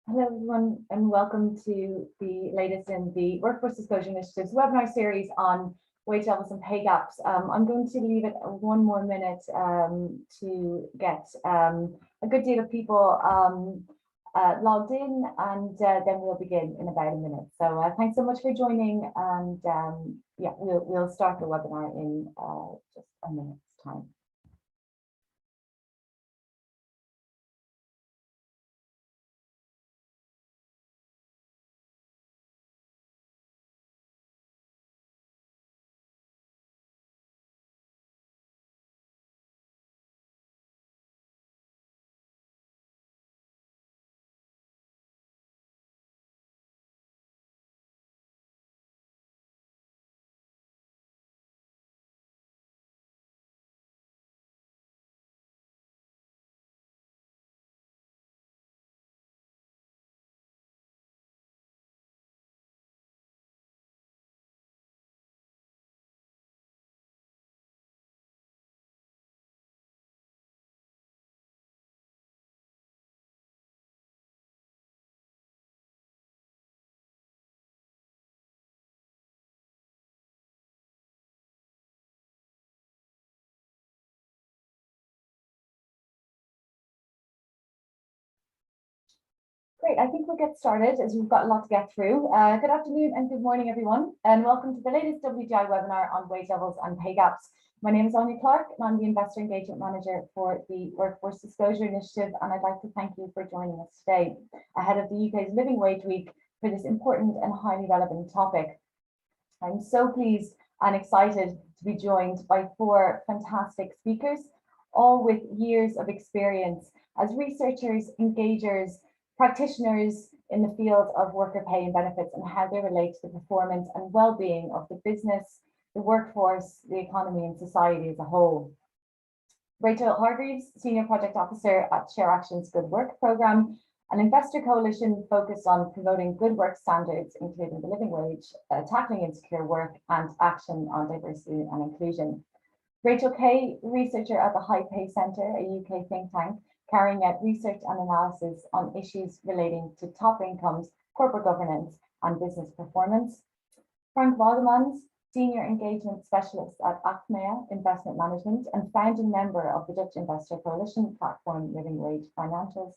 Hello, everyone, and welcome to the latest in the Workforce Disclosure Initiative's webinar series on wage levels and pay gaps. I'm going to leave it one more minute to get a good deal of people logged in, and then we'll begin in about a minute. So thanks so much for joining, and yeah, we'll start the webinar in just a minute's time. Great, I think we'll get started as we've got a lot to get through. Good afternoon and good morning, everyone, and welcome to the latest WGI webinar on wage levels and pay gaps. My name is Anya Clark, and I'm the Investor Engagement Manager for the Workforce Disclosure Initiative, and I'd like to thank you for joining us today ahead of the UK's Living Wage Week for this important and highly relevant topic. I'm so pleased and excited to be joined by four fantastic speakers, all with years of experience as researchers, engagers, practitioners in the field of worker pay and benefits and how they relate to the performance and well-being of the business, the workforce, the economy and society as a whole. Rachel Hargreaves, Senior Project Officer at Share Action's Good Work Programme, an investor coalition focused on promoting good work standards, including the living wage, tackling insecure work and action on diversity and inclusion. Rachel Kay, researcher at the High Pay Centre, a UK think tank, carrying out research and analysis on issues relating to top incomes, corporate governance and business performance. Frank Waldemans, Senior Engagement Specialist at Achmea Investment Management and founding member of the Dutch Investor Coalition platform Living Wage Financials.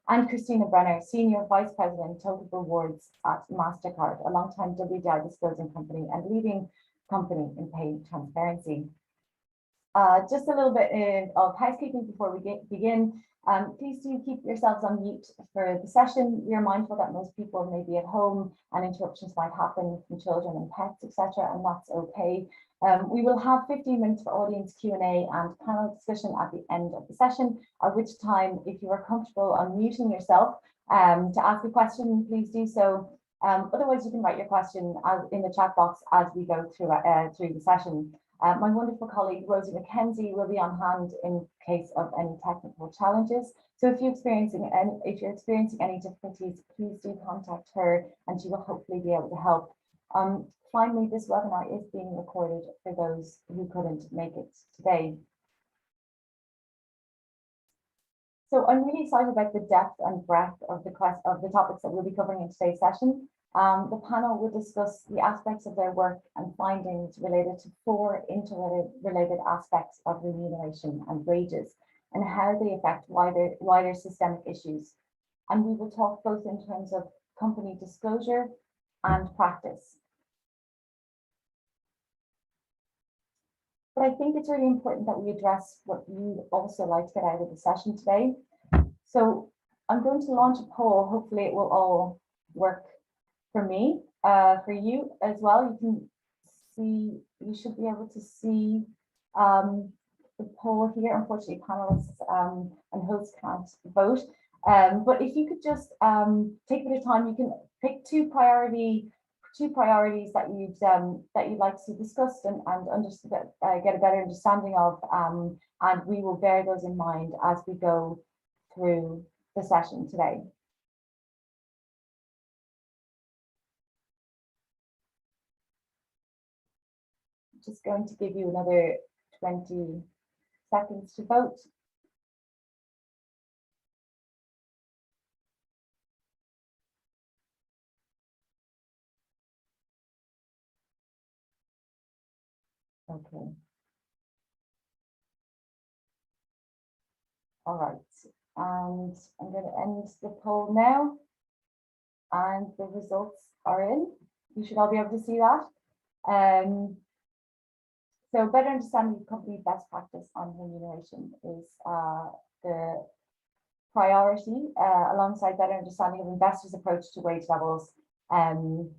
And Christina Brenner, Senior Vice President Total Rewards at MasterCard, a long-time WGI disclosing company and leading company in pay transparency. Just a little bit of housekeeping before we begin. Please do keep yourselves on mute for the session. We are mindful that most people may be at home and interruptions might happen from children and pets, etc., and that's okay. We will have 15 minutes for audience Q&A and panel discussion at the end of the session, at which time, if you are comfortable unmuting yourself to ask a question, please do so. Otherwise, you can write your question in the chat box as we go through the session. My wonderful colleague Rosie McKenzie will be on hand in case of any technical challenges. So if you're experiencing any difficulties, please do contact her and she will hopefully be able to help. Finally, this webinar is being recorded for those who couldn't make it today. So I'm really excited about the depth and breadth of the topics that we'll be covering in today's session. The panel will discuss the aspects of their work and findings related to four interrelated aspects of remuneration and wages and how they affect wider systemic issues. And we will talk both in terms of company disclosure and practice. But I think it's really important that we address what you'd also like to get out of the session today. So I'm going to launch a poll. Hopefully it will all work for me, for you as well. You can see, you should be able to see the poll here. Unfortunately, panelists and hosts can't vote. But if you could just take a bit of time, you can pick two priorities that you'd like to see discussed and get a better understanding of, and we will bear those in mind as we go through the session today. Just going to give you another 20 seconds to vote. Okay. All right. And I'm going to end the poll now. And the results are in. You should all be able to see that. So better understanding of company best practice on remuneration is the priority, alongside better understanding of investors' approach to wage levels and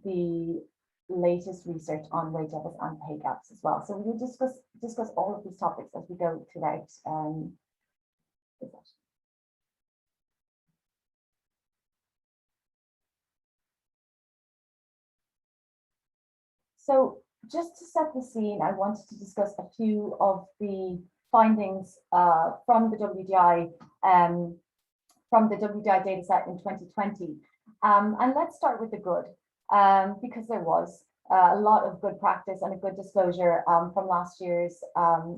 the latest research on wage levels and pay gaps as well. So we will discuss all of these topics as we go throughout the session. So just to set the scene, I wanted to discuss a few of the findings from the WDI data set in 2020. And let's start with the good, because there was a lot of good practice and a good disclosure from last year's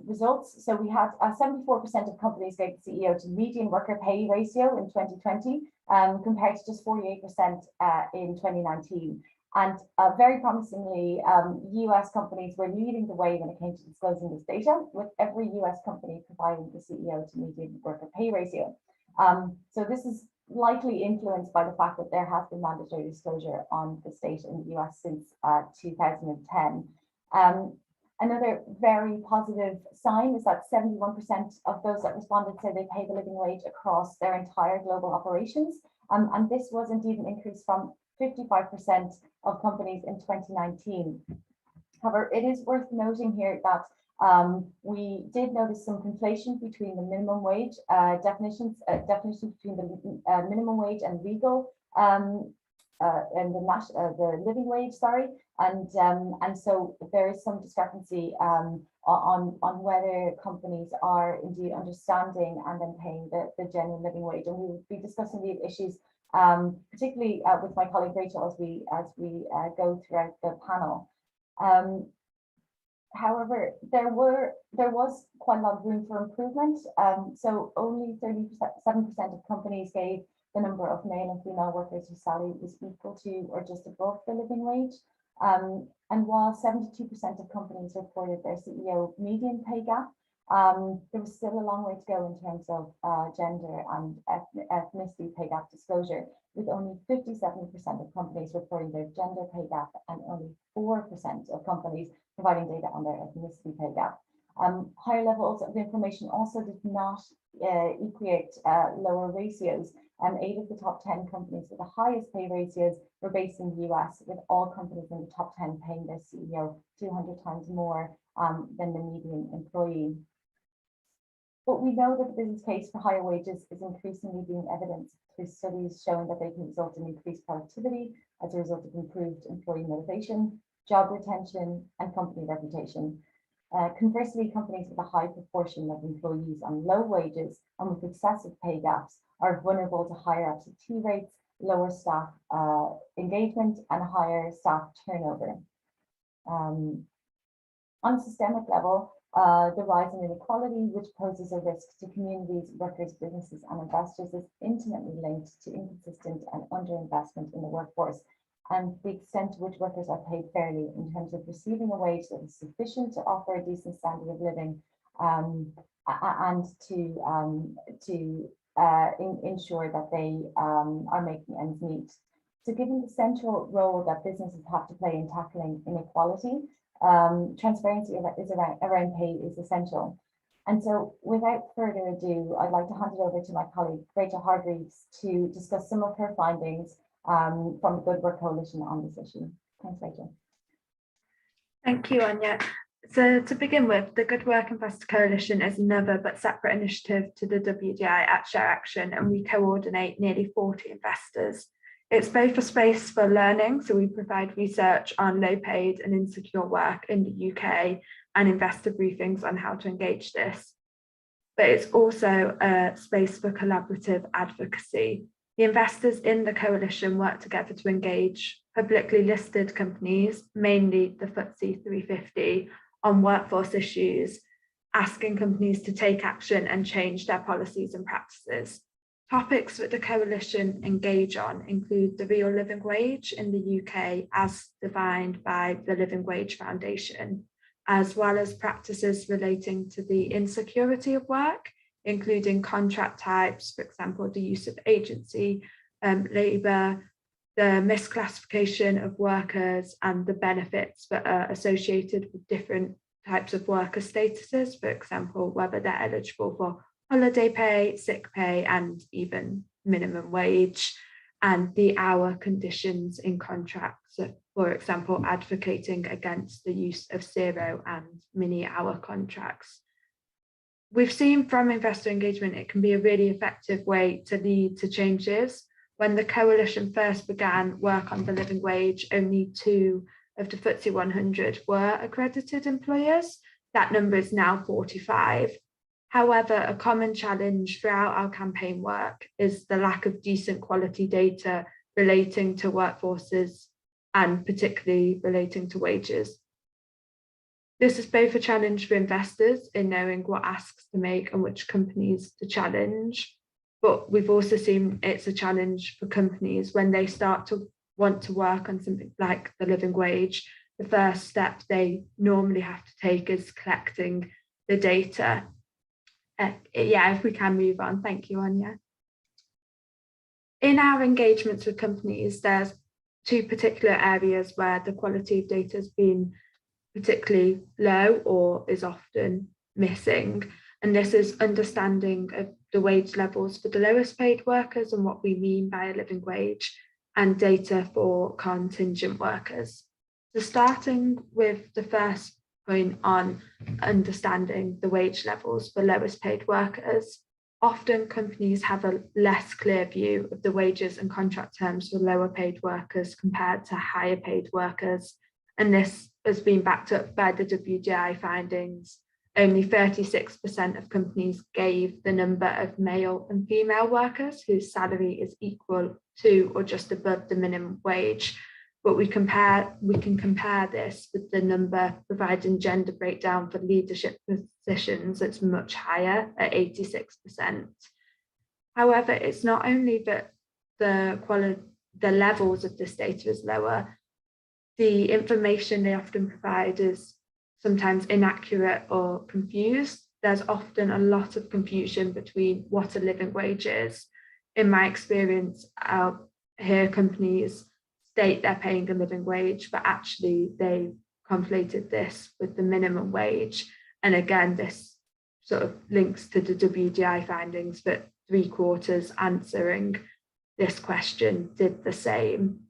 results. So we had 74% of companies gave the CEO to median worker pay ratio in 2020, compared to just 48% in 2019. And very promisingly, US companies were leading the way when it came to disclosing this data, with every US company providing the CEO to median worker pay ratio. So this is likely influenced by the fact that there has been mandatory disclosure on this data in the US since 2010. Another very positive sign is that 71% of those that responded say they pay the living wage across their entire global operations. And this was indeed an increase from 55% of companies in 2019. However, it is worth noting here that we did notice some conflation between the minimum wage definitions between the minimum wage and legal and the living wage, sorry, and so there is some discrepancy on whether companies are indeed understanding and then paying the genuine living wage, and we will be discussing these issues particularly with my colleague Rachel as we go throughout the panel. However, there was quite a lot of room for improvement. So only 37% of companies gave the number of male and female workers whose salary was equal to or just above the living wage. And while 72% of companies reported their CEO median pay gap, there was still a long way to go in terms of gender and ethnicity pay gap disclosure, with only 57% of companies reporting their gender pay gap and only 4% of companies providing data on their ethnicity pay gap. Higher levels of information also did not equate lower ratios. 8 of the top 10 companies with the highest pay ratios were based in the US, with all companies in the top 10 paying their CEO 200 times more than the median employee. But we know that the business case for higher wages is increasingly being evidenced through studies showing that they can result in increased productivity as a result of improved employee motivation, job retention, and company reputation. Conversely, companies with a high proportion of employees on low wages and with excessive pay gaps are vulnerable to higher absentee rates, lower staff engagement, and higher staff turnover. On a systemic level, the rise in inequality, which poses a risk to communities, workers, businesses, and investors, is intimately linked to inconsistent and underinvestment in the workforce, and the extent to which workers are paid fairly in terms of receiving a wage that is sufficient to offer a decent standard of living and to ensure that they are making ends meet. So given the central role that businesses have to play in tackling inequality, transparency around pay is essential. And so without further ado, I'd like to hand it over to my colleague, Rachel Hargreaves, to discuss some of her findings from the Good Work Coalition on this issue. Thanks, Rachel. Thank you, Anya. So to begin with, the Good Work Investor Coalition is another but separate initiative to the WDI at Share Action, and we coordinate nearly 40 investors. It's both a space for learning, so we provide research on low paid and insecure work in the UK and investor briefings on how to engage this. But it's also a space for collaborative advocacy. The investors in the coalition work together to engage publicly listed companies, mainly the FTSE 350, on workforce issues, asking companies to take action and change their policies and practices. Topics that the coalition engage on include the real living wage in the UK as defined by the Living Wage Foundation, as well as practices relating to the insecurity of work, including contract types, for example, the use of agency labour, the misclassification of workers and the benefits that are associated with different types of worker statuses, for example, whether they're eligible for holiday pay, sick pay, and even minimum wage, and the hour conditions in contracts, for example, advocating against the use of 0 and mini-hour contracts. We've seen from investor engagement, it can be a really effective way to lead to changes. When the coalition first began work on the living wage, only 2 of the FTSE 100 were accredited employers. That number is now 45. However, a common challenge throughout our campaign work is the lack of decent quality data relating to workforces and particularly relating to wages. This is both a challenge for investors in knowing what asks to make and which companies to challenge, but we've also seen it's a challenge for companies when they start to want to work on something like the living wage. The first step they normally have to take is collecting the data. Yeah, if we can move on. Thank you, Anya. In our engagements with companies, there's 2 particular areas where the quality of data has been particularly low or is often missing. And this is understanding of the wage levels for the lowest paid workers and what we mean by a living wage, and data for contingent workers. So starting with the first point on understanding the wage levels for lowest paid workers, often companies have a less clear view of the wages and contract terms for lower paid workers compared to higher paid workers. And this has been backed up by the WGI findings. Only 36% of companies gave the number of male and female workers whose salary is equal to or just above the minimum wage. But we can compare this with the number providing gender breakdown for leadership positions. That's much higher at 86%. However, it's not only that the levels of this data is lower, the information they often provide is sometimes inaccurate or confused. There's often a lot of confusion between what a living wage is. In my experience, I'll hear companies state they're paying a living wage, but actually they conflated this with the minimum wage. And again, this sort of links to the WGI findings, but 3/4 answering this question did the same.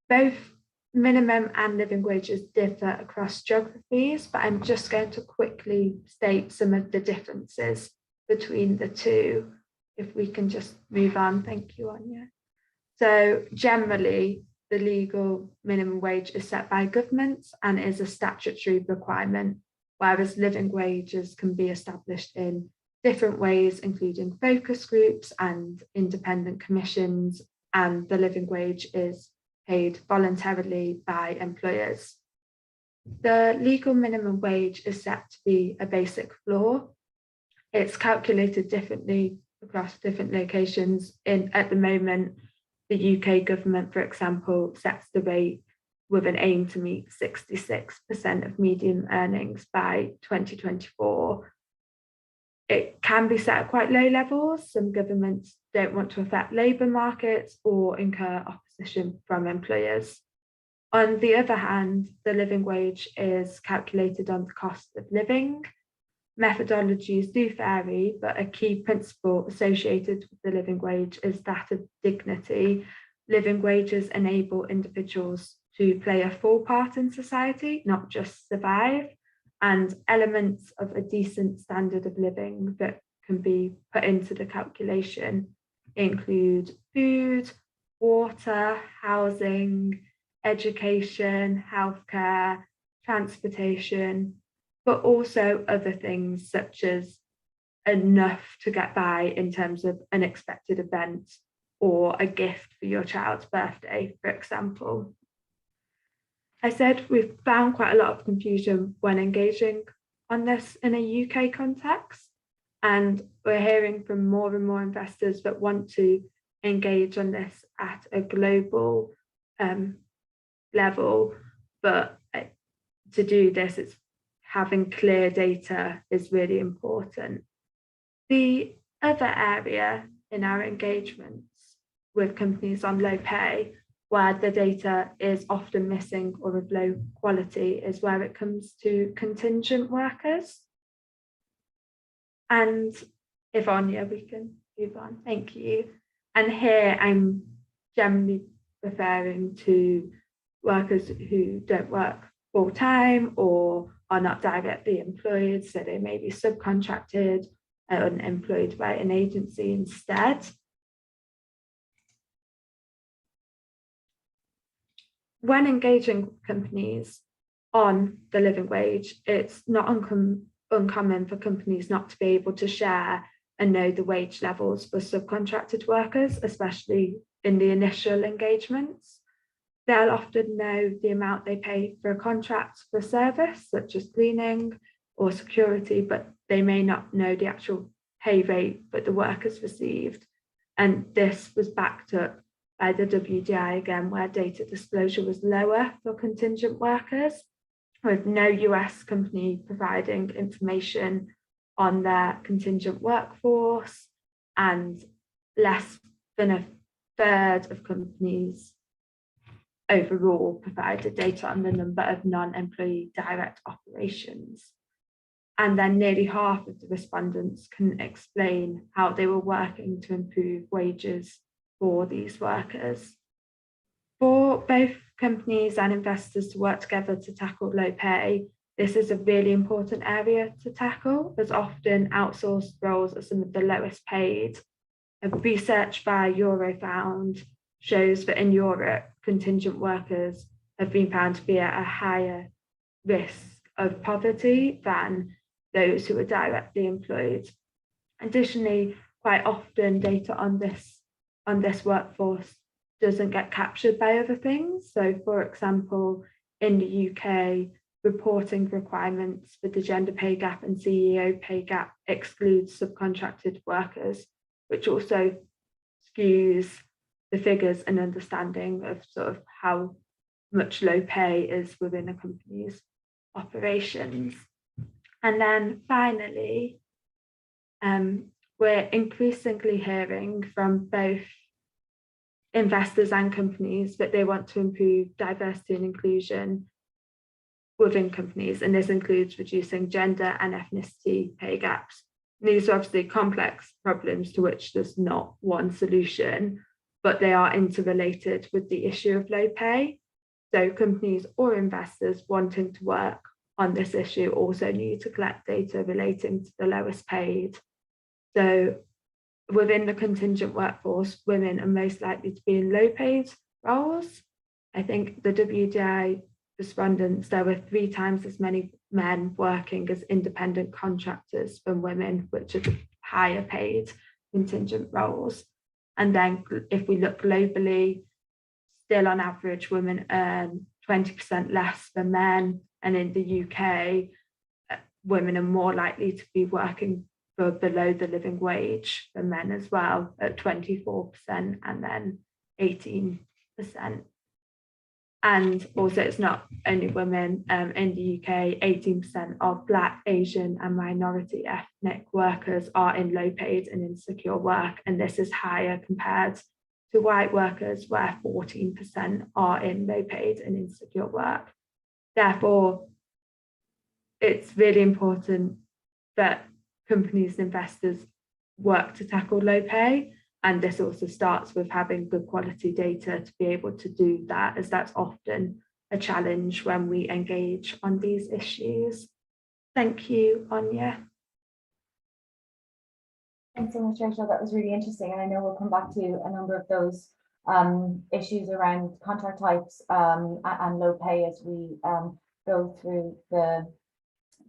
Both minimum and living wages differ across geographies, but I'm just going to quickly state some of the differences between the two. If we can just move on. Thank you, Anya. So generally, the legal minimum wage is set by governments and is a statutory requirement, whereas living wages can be established in different ways, including focus groups and independent commissions, and the living wage is paid voluntarily by employers. The legal minimum wage is set to be a basic floor. It's calculated differently across different locations. At the moment, the UK government, for example, sets the rate with an aim to meet 66% of median earnings by 2024. It can be set at quite low levels. Some governments don't want to affect labour markets or incur opposition from employers. On the other hand, the living wage is calculated on the cost of living. Methodologies do vary, but a key principle associated with the living wage is that of dignity. Living wages enable individuals to play a full part in society, not just survive, and elements of a decent standard of living that can be put into the calculation include food, water, housing, education, healthcare, transportation, but also other things such as enough to get by in terms of unexpected events or a gift for your child's birthday, for example. I said we've found quite a lot of confusion when engaging on this in a UK context. And we're hearing from more and more investors that want to engage on this at a global level. But to do this, it's having clear data is really important. The other area in our engagements with companies on low pay, where the data is often missing or of low quality, is where it comes to contingent workers. And if Anya, we can move on, thank you. And here I'm generally referring to workers who don't work full-time or are not directly employed, so they may be subcontracted and employed by an agency instead. When engaging companies on the living wage, it's not uncommon for companies not to be able to share and know the wage levels for subcontracted workers, especially in the initial engagements. They'll often know the amount they pay for a contract for a service, such as cleaning or security, but they may not know the actual pay rate that the workers received. And this was backed up by the WDI again, where data disclosure was lower for contingent workers, with no US company providing information on their contingent workforce, and less than a third of companies overall provided data on the number of non-employee direct operations. And then nearly half of the respondents can explain how they were working to improve wages for these workers. For both companies and investors to work together to tackle low pay, this is a really important area to tackle, as often outsourced roles are some of the lowest paid. A research by Eurofound shows that in Europe, contingent workers have been found to be at a higher risk of poverty than those who are directly employed. Additionally, quite often data on this workforce doesn't get captured by other things. So, for example, in the UK, reporting requirements for the gender pay gap and CEO pay gap excludes subcontracted workers, which also skews the figures and understanding of sort of how much low pay is within a company's operations. And then finally, we're increasingly hearing from both investors and companies that they want to improve diversity and inclusion within companies, and this includes reducing gender and ethnicity pay gaps. And these are obviously complex problems to which there's not one solution, but they are interrelated with the issue of low pay. So companies or investors wanting to work on this issue also need to collect data relating to the lowest paid. So within the contingent workforce, women are most likely to be in low paid roles. I think the WDI respondents, there were 3 times as many men working as independent contractors than women, which are higher paid contingent roles. And then if we look globally, still on average, women earn 20% less than men. And in the UK, women are more likely to be working for below the living wage than men as well, at 24% and then 18%. And also, it's not only women. In the UK, 18% of Black, Asian and minority ethnic workers are in low paid and insecure work. And this is higher compared to white workers, where 14% are in low paid and insecure work. Therefore, it's really important that companies and investors work to tackle low pay. And this also starts with having good quality data to be able to do that, as that's often a challenge when we engage on these issues. Thank you, Anya. Thanks so much, Rachel. That was really interesting. And I know we'll come back to a number of those issues around contract types and low pay as we go through the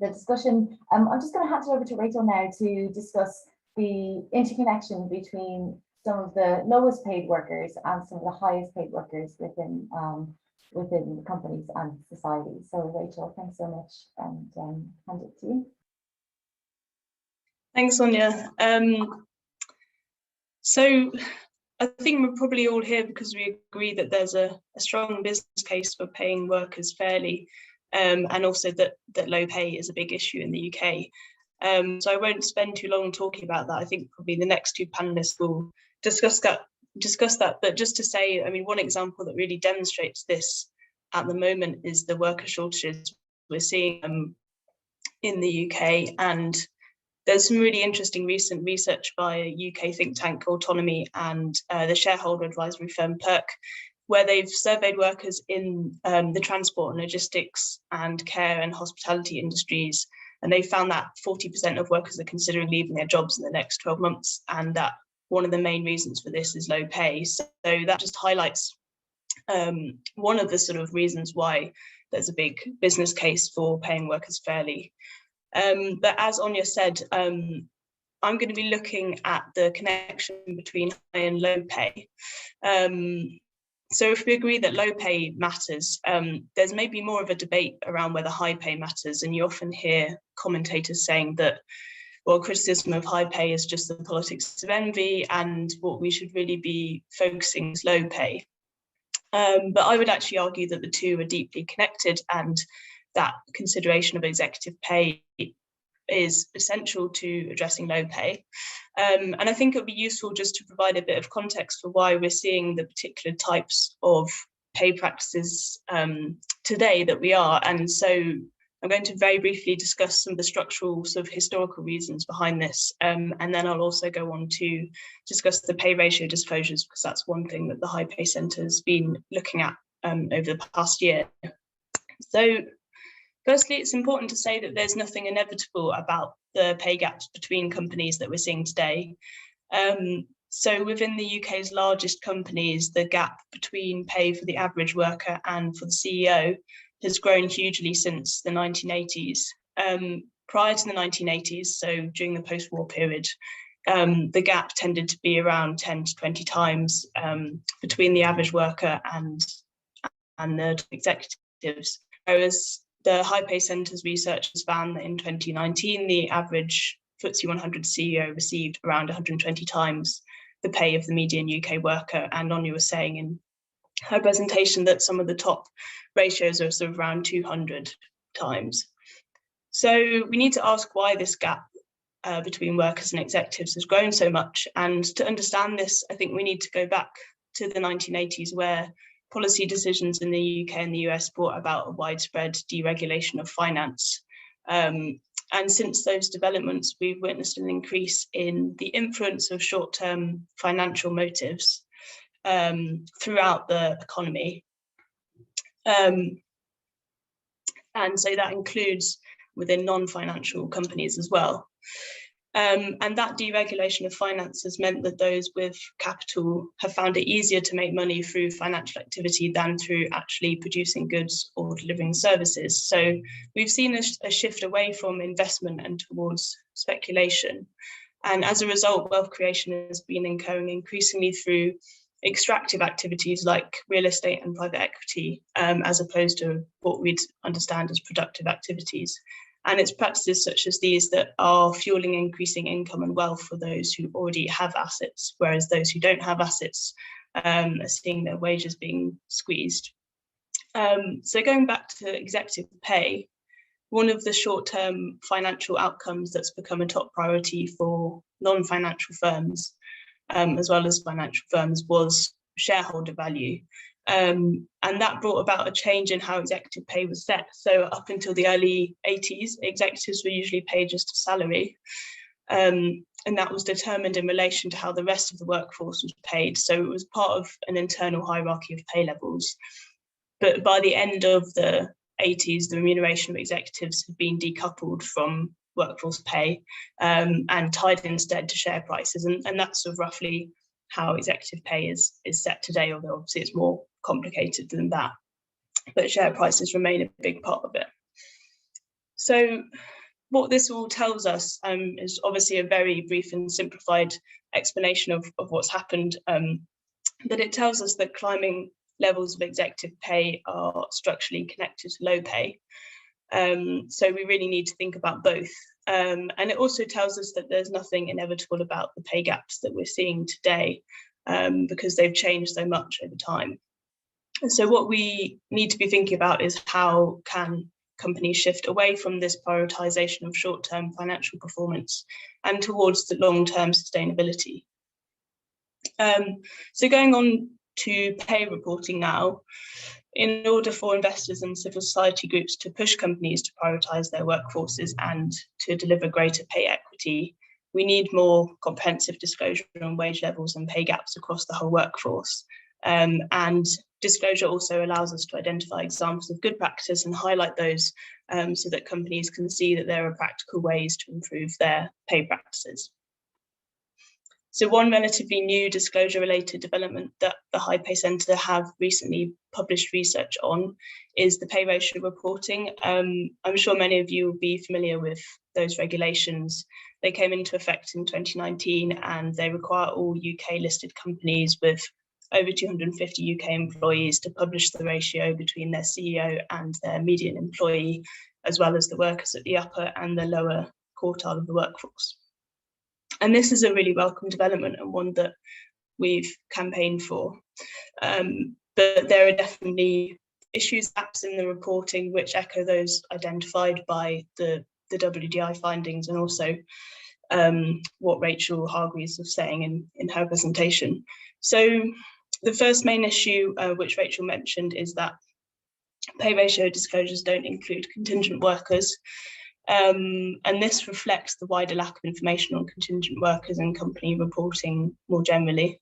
discussion. I'm just going to hand it over to Rachel now to discuss the interconnection between some of the lowest paid workers and some of the highest paid workers within companies and society. So Rachel, thanks so much, and hand it to you. Thanks, Sonia. So I think we're probably all here because we agree that there's a strong business case for paying workers fairly, and also that low pay is a big issue in the UK. So I won't spend too long talking about that. I think probably the next two panelists will discuss that. But just to say, I mean, one example that really demonstrates this at the moment is the worker shortages we're seeing in the UK. And there's some really interesting recent research by UK think tank Autonomy and the shareholder advisory firm PERC, where they've surveyed workers in the transport and logistics and care and hospitality industries. And they found that 40% of workers are considering leaving their jobs in the next 12 months. And that one of the main reasons for this is low pay. So that just highlights one of the sort of reasons why there's a big business case for paying workers fairly. But as Anya said, I'm going to be looking at the connection between high and low pay. So if we agree that low pay matters, there's maybe more of a debate around whether high pay matters. And you often hear commentators saying that, well, criticism of high pay is just the politics of envy, and what we should really be focusing is low pay. But I would actually argue that the two are deeply connected, and that consideration of executive pay is essential to addressing low pay. And I think it would be useful just to provide a bit of context for why we're seeing the particular types of pay practices today that we are. And so I'm going to very briefly discuss some of the structural sort of historical reasons behind this. And then I'll also go on to discuss the pay ratio disclosures, because that's one thing that the High Pay Centre has been looking at over the past year. So firstly, it's important to say that there's nothing inevitable about the pay gaps between companies that we're seeing today. So within the UK's largest companies, the gap between pay for the average worker and for the CEO has grown hugely since the 1980s. Prior to the 1980s, so during the post-war period, the gap tended to be around 10 to 20 times between the average worker and the executives, whereas the High Pay Centre's research has found that in 2019, the average FTSE 100 CEO received around 120 times the pay of the median UK worker. And Anya was saying in her presentation that some of the top ratios are sort of around 200 times. So we need to ask why this gap between workers and executives has grown so much. And to understand this, I think we need to go back to the 1980s, where policy decisions in the UK and the US brought about a widespread deregulation of finance. And since those developments, we've witnessed an increase in the influence of short-term financial motives throughout the economy. And so that includes within non-financial companies as well. And that deregulation of finance has meant that those with capital have found it easier to make money through financial activity than through actually producing goods or delivering services. So we've seen a shift away from investment and towards speculation. And as a result, wealth creation has been occurring increasingly through extractive activities like real estate and private equity, as opposed to what we'd understand as productive activities. And it's practices such as these that are fueling increasing income and wealth for those who already have assets, whereas those who don't have assets are seeing their wages being squeezed. So going back to executive pay, one of the short-term financial outcomes that's become a top priority for non-financial firms, as well as financial firms, was shareholder value. And that brought about a change in how executive pay was set. So up until the early 80s, executives were usually paid just a salary. And that was determined in relation to how the rest of the workforce was paid. So it was part of an internal hierarchy of pay levels. But by the end of the 80s, the remuneration of executives had been decoupled from workforce pay and tied instead to share prices. And that's sort of roughly how executive pay is set today, although obviously it's more complicated than that. But share prices remain a big part of it. So what this all tells us is obviously a very brief and simplified explanation of what's happened, but it tells us that climbing levels of executive pay are structurally connected to low pay. So we really need to think about both. And it also tells us that there's nothing inevitable about the pay gaps that we're seeing today, because they've changed so much over time. And so what we need to be thinking about is how can companies shift away from this prioritization of short-term financial performance and towards the long-term sustainability. So going on to pay reporting now, in order for investors and civil society groups to push companies to prioritize their workforces and to deliver greater pay equity, we need more comprehensive disclosure on wage levels and pay gaps across the whole workforce. And disclosure also allows us to identify examples of good practice and highlight those, so that companies can see that there are practical ways to improve their pay practices. So one relatively new disclosure-related development that the High Pay Centre have recently published research on is the pay ratio reporting. I'm sure many of you will be familiar with those regulations. They came into effect in 2019 and they require all UK listed companies with over 250 UK employees to publish the ratio between their CEO and their median employee, as well as the workers at the upper and the lower quartile of the workforce. And this is a really welcome development and one that we've campaigned for. But there are definitely issues, gaps in the reporting which echo those identified by the WDI findings, and also what Rachel Hargreaves was saying in her presentation. So the first main issue which Rachel mentioned is that pay ratio disclosures don't include contingent workers. And this reflects the wider lack of information on contingent workers and company reporting more generally.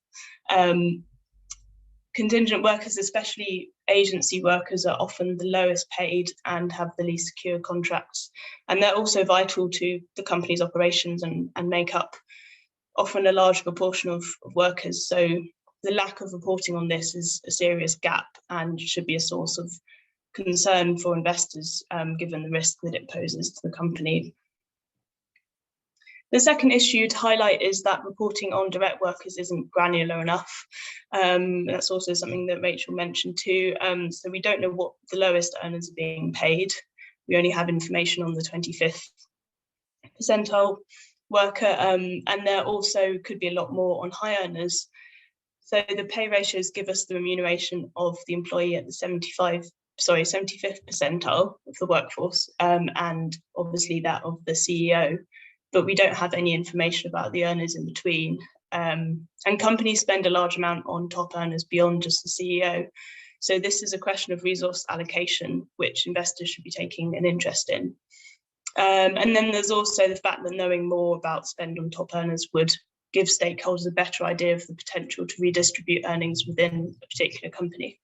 Contingent workers, especially agency workers, are often the lowest paid and have the least secure contracts. And they're also vital to the company's operations and make up often a large proportion of workers. So the lack of reporting on this is a serious gap and should be a source of concern for investors, given the risk that it poses to the company. The second issue to highlight is that reporting on direct workers isn't granular enough. That's also something that Rachel mentioned too. So we don't know what the lowest earners are being paid. We only have information on the 25th percentile worker, and there also could be a lot more on high earners. So the pay ratios give us the remuneration of the employee at the 75th percentile of the workforce, and obviously that of the CEO, but we don't have any information about the earners in between. And companies spend a large amount on top earners beyond just the CEO. So this is a question of resource allocation, which investors should be taking an interest in. And then there's also the fact that knowing more about spend on top earners would give stakeholders a better idea of the potential to redistribute earnings within a particular company.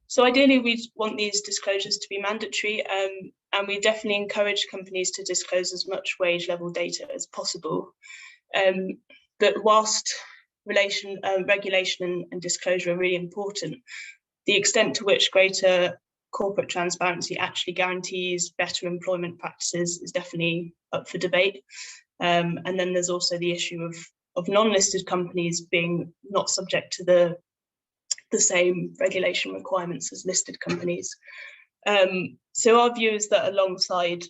So ideally, we want these disclosures to be mandatory, and we definitely encourage companies to disclose as much wage level data as possible. But whilst regulation and disclosure are really important, the extent to which greater corporate transparency actually guarantees better employment practices is definitely up for debate. And then there's also the issue of non-listed companies being not subject to the same regulation requirements as listed companies. So our view is that alongside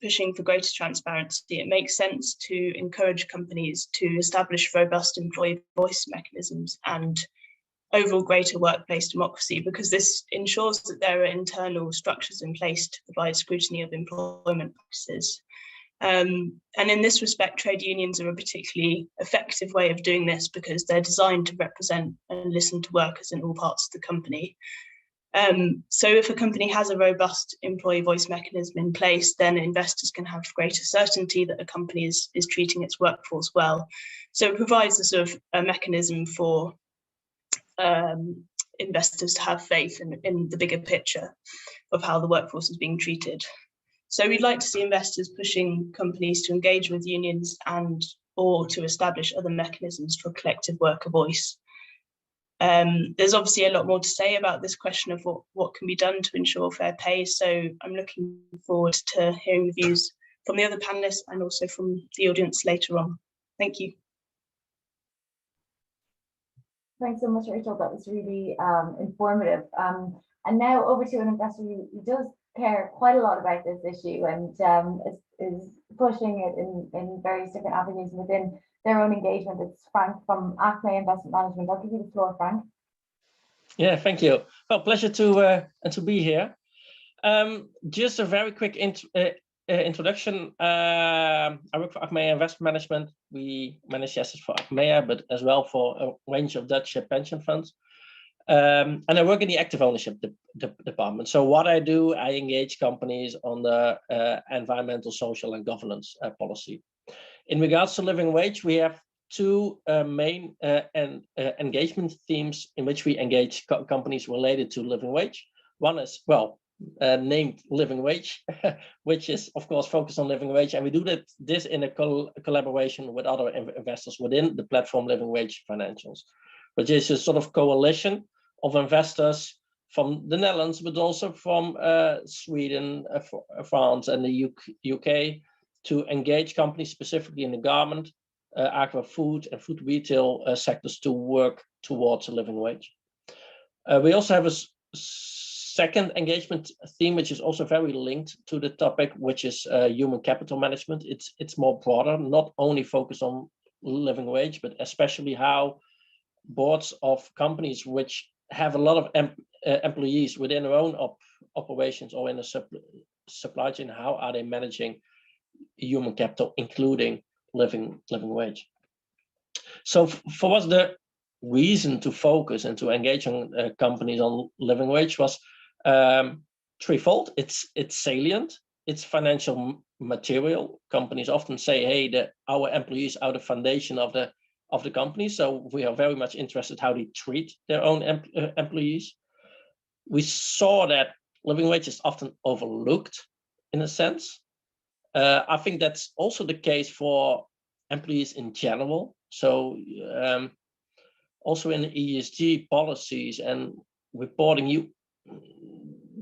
pushing for greater transparency, it makes sense to encourage companies to establish robust employee voice mechanisms and overall greater workplace democracy, because this ensures that there are internal structures in place to provide scrutiny of employment practices. And in this respect, trade unions are a particularly effective way of doing this because they're designed to represent and listen to workers in all parts of the company. So if a company has a robust employee voice mechanism in place, then investors can have greater certainty that a company is treating its workforce well. So it provides a sort of a mechanism for investors to have faith in the bigger picture of how the workforce is being treated. So we'd like to see investors pushing companies to engage with unions or to establish other mechanisms for collective worker voice. There's obviously a lot more to say about this question of what can be done to ensure fair pay. So I'm looking forward to hearing the views from the other panelists and also from the audience later on. Thank you. Thanks so much, Rachel. That was really informative. And now over to an investor who does care quite a lot about this issue and is pushing it in various different avenues within their own engagement. It's Frank from Acme Investment Management. I'll give you the floor, Frank. Yeah, thank you. Well, pleasure to be here. Just a very quick introduction. I work for Acme Investment Management. We manage assets for Acmea, but as well for a range of Dutch pension funds. And I work in the active ownership department. So what I do, I engage companies on the environmental, social, and governance policy. In regards to living wage, we have two main engagement themes in which we engage companies related to living wage. One is, well, named living wage, which is of course focused on living wage, and we do this in a collaboration with other investors within the platform Living Wage Financials, which is a sort of coalition of investors from the Netherlands, but also from Sweden, France, and the UK to engage companies specifically in the garment, agri, food, and food retail sectors to work towards a living wage. We also have a second engagement theme, which is also very linked to the topic, which is human capital management. It's more broader, not only focused on living wage, but especially how boards of companies which have a lot of employees within their own operations or in a supply chain, how are they managing human capital, including living wage. So for us, the reason to focus and to engage on companies on living wage was threefold. It's salient, it's financial material. Companies often say, hey, our employees are the foundation of the company, so we are very much interested how they treat their own employees. We saw that living wage is often overlooked in a sense. I think that's also the case for employees in general. So also in the ESG policies and reporting,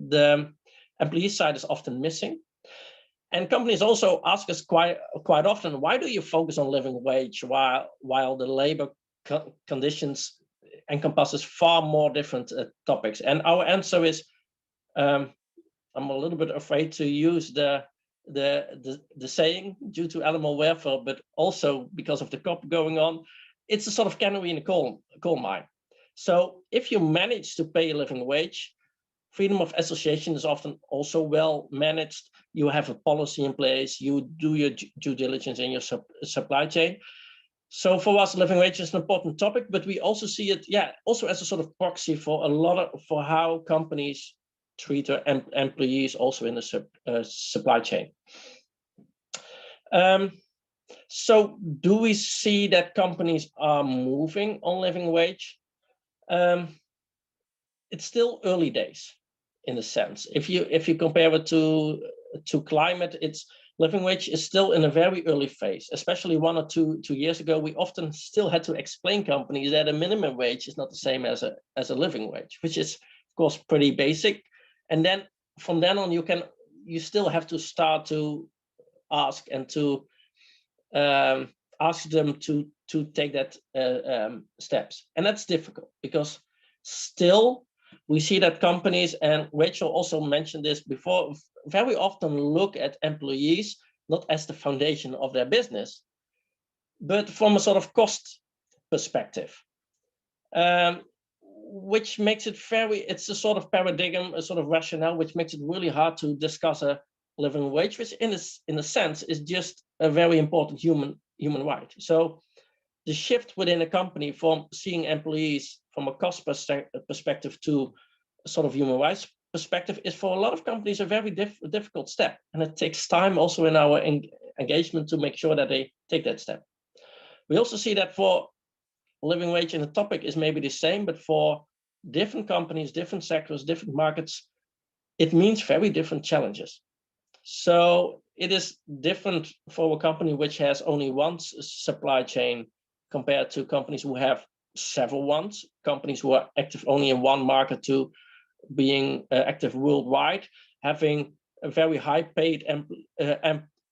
the employee side is often missing. And companies also ask us quite often, why do you focus on living wage while the labor conditions encompasses far more different topics? And our answer is, I'm a little bit afraid to use the saying due to animal welfare, but also because of the COP going on, it's a sort of canary in a coal mine. So if you manage to pay a living wage, freedom of association is often also well managed. You have a policy in place, you do your due diligence in your supply chain. So for us, living wage is an important topic, but we also see it, also as a sort of proxy for how companies treat their employees also in the supply chain. So do we see that companies are moving on living wage? It's still early days in a sense. If you compare it to climate, living wage is still in a very early phase. Especially 1 or 2 years ago, we often still had to explain companies that a minimum wage is not the same as a living wage, which is of course pretty basic. And then from then on, you still have to start to ask and to ask them to take that steps. And that's difficult because still we see that companies, and Rachel also mentioned this before, very often look at employees not as the foundation of their business, but from a sort of cost perspective. Which makes it it's a sort of paradigm, a sort of rationale, which makes it really hard to discuss a living wage, which in a sense is just a very important human right. So the shift within a company from seeing employees from a cost perspective to a sort of human rights perspective is for a lot of companies a very difficult step. And it takes time also in our engagement to make sure that they take that step. We also see that for living wage in the topic is maybe the same, but for different companies, different sectors, different markets, it means very different challenges. So it is different for a company which has only one supply chain compared to companies who have several ones, companies who are active only in one market to being active worldwide, having a very high paid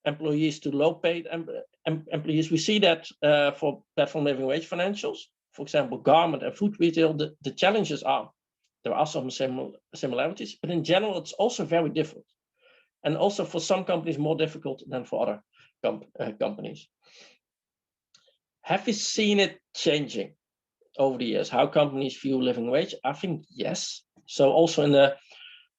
employees to low paid employees. We see that for platform Living Wage Financials, for example, garment and food retail, the challenges are, there are some similarities, but in general, it's also very different. and also for some companies more difficult than for other companies. Have we seen it changing over the years, how companies view living wage? I think yes. So also in the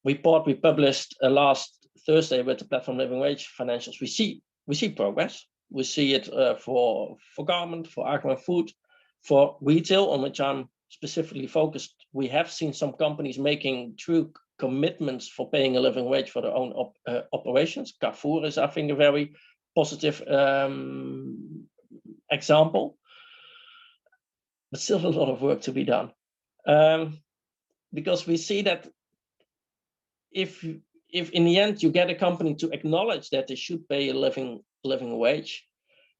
report we published last Thursday with the platform Living Wage financials, we see progress. We see it for garment, for agri and food, for retail, on which I'm specifically focused. We have seen some companies making true commitments for paying a living wage for their own operations. Carrefour is, I think, a very positive example, but still a lot of work to be done, because we see that if in the end you get a company to acknowledge that they should pay a living wage,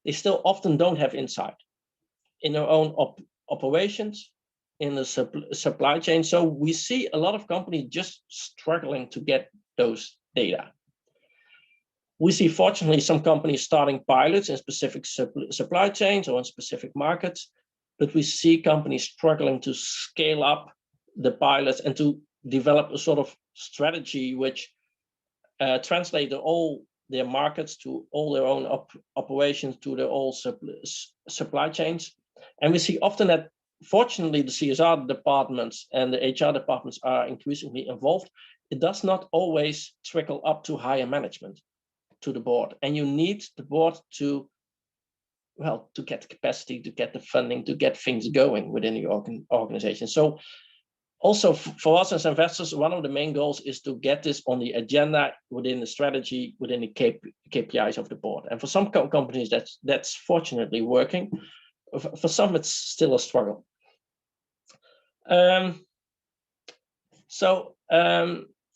they still often don't have insight in their own operations, in the supply chain. So we see a lot of companies just struggling to get those data. We see, fortunately, some companies starting pilots in specific supply chains or in specific markets, but we see companies struggling to scale up the pilots and to develop a sort of strategy which translate all their markets to all their own operations, to their all supply chains. And we see often that, fortunately, the CSR departments and the HR departments are increasingly involved. It does not always trickle up to higher management, to the board. And you need the board to, well, to get the capacity, to get the funding, to get things going within the organization. So also for us as investors, one of the main goals is to get this on the agenda within the strategy, within the KPIs of the board. And for some companies, that's fortunately working. For some, it's still a struggle.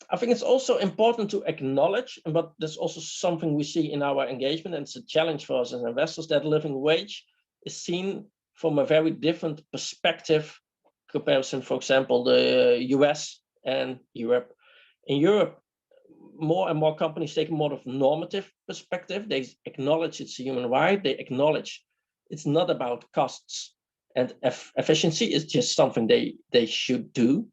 I think it's also important to acknowledge, but there's also something we see in our engagement, and it's a challenge for us as investors, that living wage is seen from a very different perspective comparison, for example, the US and Europe. In Europe, more and more companies take a more of normative perspective. They acknowledge it's a human right. They acknowledge it's not about costs and efficiency. It's just something they should do,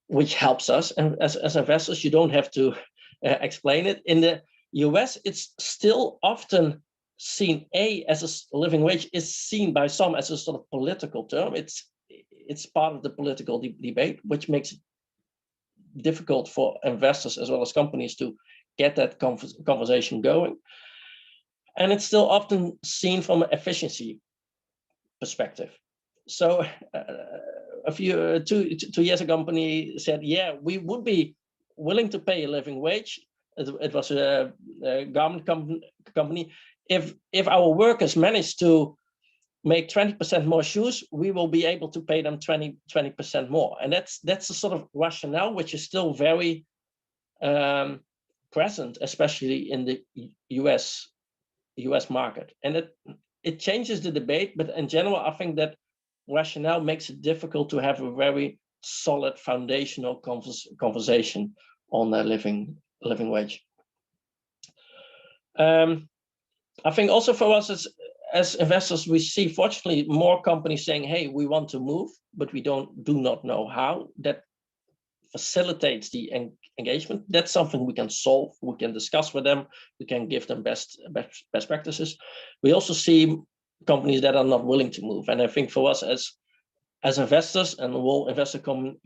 which helps us. And as investors, you don't have to explain it. In the US, it's still often seen, as a living wage is seen by some as a sort of political term. It's part of the political debate, which makes it difficult for investors as well as companies to get that conversation going. And it's still often seen from an efficiency perspective. So two years ago, a company said, yeah, we would be willing to pay a living wage. It was a garment company. If our workers manage to make 20% more shoes, we will be able to pay them 20% more. And that's a sort of rationale which is still very present, especially in the US market. And it changes the debate, but in general, I think that rationale makes it difficult to have a very solid foundational conversation on the living wage. I think also for us as investors, we see, fortunately, more companies saying, hey, we want to move, but we do not know how. That facilitates the engagement. That's something we can solve. We can discuss with them. We can give them best practices. We also see companies that are not willing to move. And I think for us as investors and the whole investor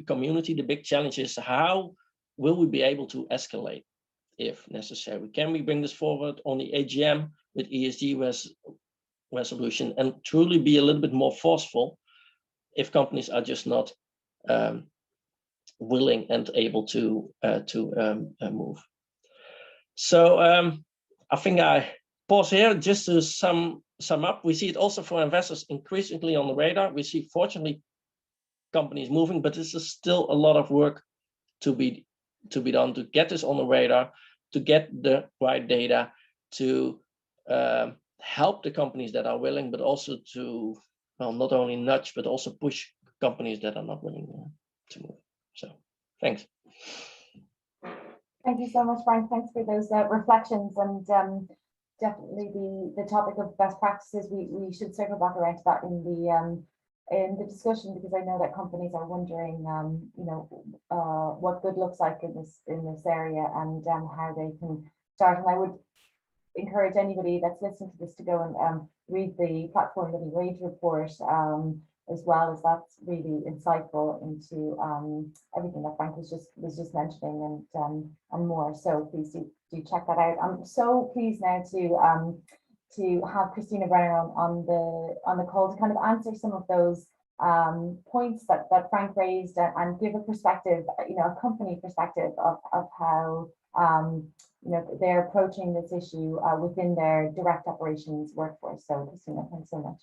community, the big challenge is, how will we be able to escalate if necessary? Can we bring this forward on the AGM with ESG resolution and truly be a little bit more forceful if companies are just not willing and able to move? So I think I pause here just to sum up. We see it also for investors increasingly on the radar. We see, fortunately, companies moving, but this is still a lot of work to be done to get this on the radar, to get the right data, to help the companies that are willing, but also to, well, not only nudge, but also push companies that are not willing to move. So thanks. Thank you so much, Frank. Thanks for those reflections, and definitely the topic of best practices. We should circle back around to that in in the discussion, because I know that companies are wondering, what good looks like in this area, and how they can start. And I would encourage anybody that's listening to this to go and read the Platform Living Wage report, as well, as that's really insightful into everything that Frank was just mentioning, and more. So please do check that out. I'm so pleased now to have Christina Brenner on the call to kind of answer some of those points that Frank raised, and give a perspective, a company perspective of how they're approaching this issue within their direct operations workforce. So Christina, thanks so much.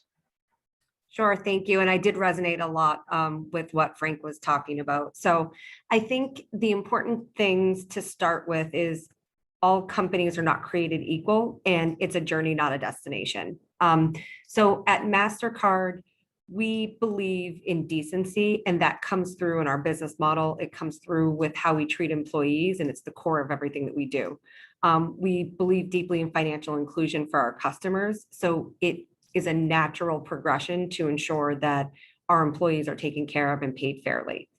Sure, thank you. And I did resonate a lot with what Frank was talking about. So I think the important things to start with is all companies are not created equal, and it's a journey, not a destination. So at MasterCard, we believe in decency, and that comes through in our business model. It comes through with how we treat employees, and it's the core of everything that we do. We believe deeply in financial inclusion for our customers. So it is a natural progression to ensure that our employees are taken care of and paid fairly.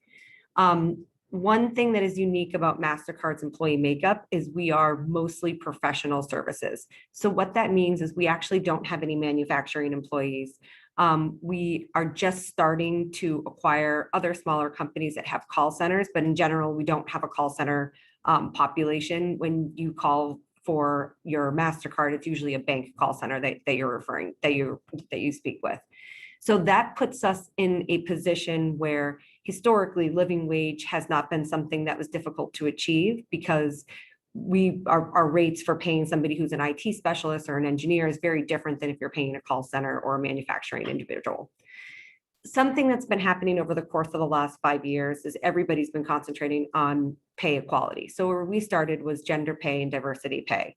One thing that is unique about MasterCard's employee makeup is we are mostly professional services. So what that means is we actually don't have any manufacturing employees. We are just starting to acquire other smaller companies that have call centers, but in general, we don't have a call center population. When you call for your MasterCard, it's usually a bank call center that you're referring, that you speak with. So that puts us in a position where historically living wage has not been something that was difficult to achieve, because our rates for paying somebody who's an IT specialist or an engineer is very different than if you're paying a call center or a manufacturing individual. Something that's been happening over the course of the last 5 years is everybody's been concentrating on pay equality. So where we started was gender pay and diversity pay.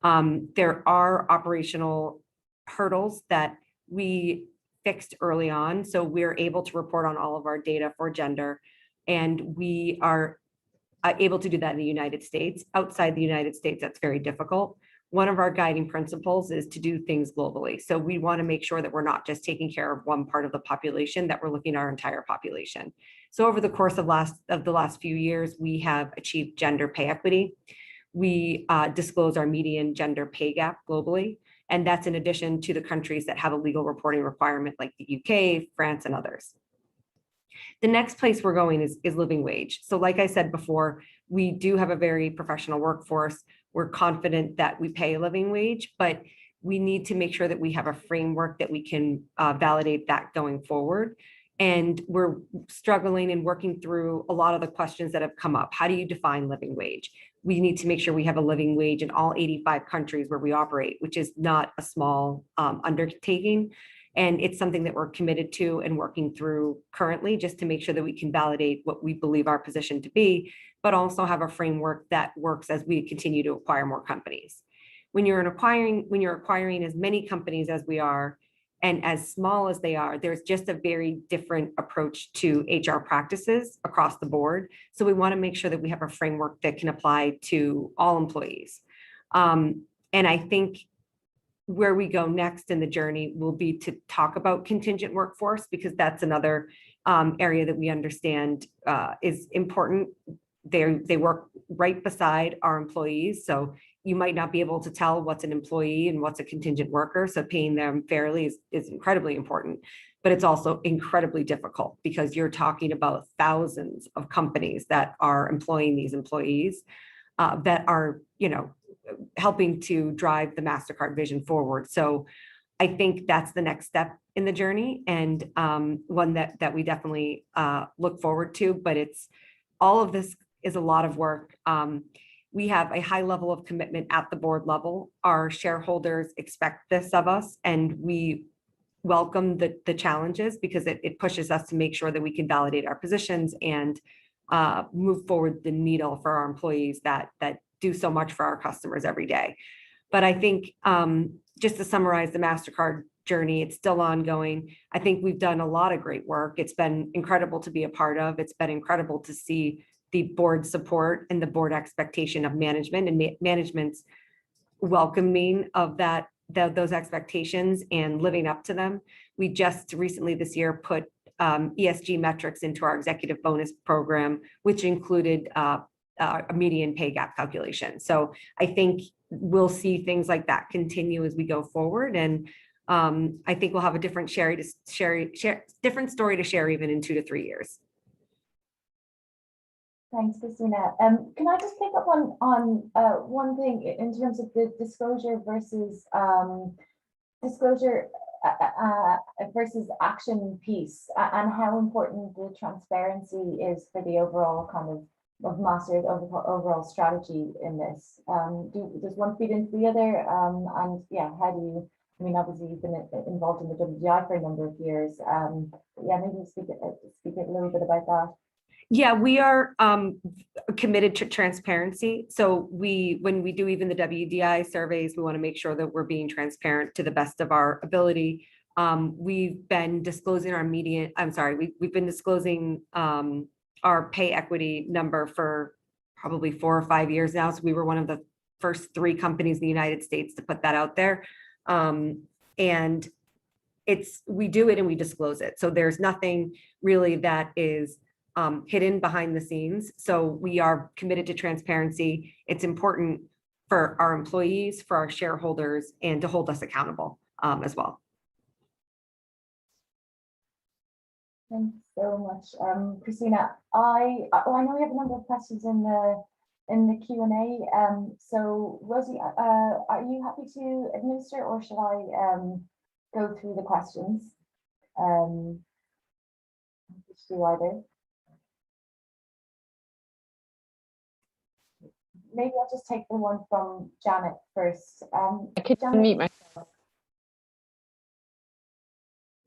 There are operational hurdles that we fixed early on. So we're able to report on all of our data for gender, and we are able to do that in the United States. Outside the United States, that's very difficult. One of our guiding principles is to do things globally. So we want to make sure that we're not just taking care of one part of the population, that we're looking at our entire population. So over the course of the last few years, we have achieved gender pay equity. We disclose our median gender pay gap globally, and that's in addition to the countries that have a legal reporting requirement like the UK, France, and others. The next place we're going is living wage. So like I said before, we do have a very professional workforce. We're confident that we pay a living wage, but we need to make sure that we have a framework that we can validate that going forward. And we're struggling and working through a lot of the questions that have come up. How do you define living wage? We need to make sure we have a living wage in all 85 countries where we operate, which is not a small undertaking. And it's something that we're committed to and working through currently, just to make sure that we can validate what we believe our position to be, but also have a framework that works as we continue to acquire more companies. When you're acquiring as many companies as we are, and as small as they are, there's just a very different approach to HR practices across the board. So we want to make sure that we have a framework that can apply to all employees. And I think where we go next in the journey will be to talk about contingent workforce, because that's another area that we understand is important. They work right beside our employees. So you might not be able to tell what's an employee and what's a contingent worker. So paying them fairly is incredibly important, but it's also incredibly difficult, because you're talking about thousands of companies that are employing these employees that are, helping to drive the MasterCard vision forward. So I think that's the next step in the journey, and one that we definitely look forward to, but it's all of this is a lot of work. We have a high level of commitment at the board level. Our shareholders expect this of us, and we welcome the challenges, because it pushes us to make sure that we can validate our positions and move forward the needle for our employees that do so much for our customers every day. But I think just to summarize the MasterCard journey, it's still ongoing. I think we've done a lot of great work. It's been incredible to be a part of. It's been incredible to see the board support and the board expectation of management, and management's welcoming of that those expectations and living up to them. We just recently this year put ESG metrics into our executive bonus program, which included a median pay gap calculation. So I think we'll see things like that continue as we go forward. And I think we'll have a different different story to share even in 2 to 3 years. Thanks, Christina. Can I just pick up on one thing in terms of the disclosure versus action piece, and how important the transparency is for the overall kind of master overall strategy in this. Does one feed into the other? And yeah, how do you? I mean, obviously you've been involved in the WGI for a number of years. Yeah, maybe speak a little bit about that. Yeah, we are committed to transparency. So when we do even the WDI surveys, we want to make sure that we're being transparent to the best of our ability. We've been disclosing our median, we've been disclosing our pay equity number for probably 4 or 5 years now. So we were one of the first 3 companies in the United States to put that out there. And we do it and we disclose it. So there's nothing really that is hidden behind the scenes. So we are committed to transparency. It's important for our employees, for our shareholders, and to hold us accountable as well. Thanks so much, Christina. I know we have a number of questions in the Q&A. So Rosie, are you happy to administer, or should I go through the questions? Do either. Maybe I'll just take the one from Janet first. I could Janet, unmute myself.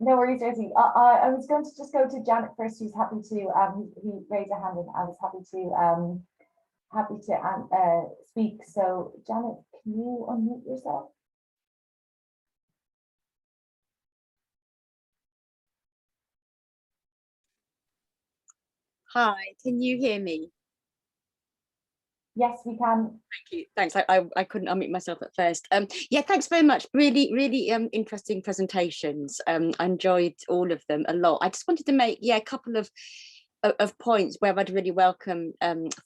No worries, Rosie. I was going to just go to Janet first, who's happy to who raised a hand, and I was happy to speak. So Janet, can you unmute yourself? Hi, can you hear me? Yes, we can. Thank you. Thanks. I couldn't unmute myself at first. Yeah, thanks very much. Really interesting presentations. I enjoyed all of them a lot. I just wanted to make a couple of points where I'd really welcome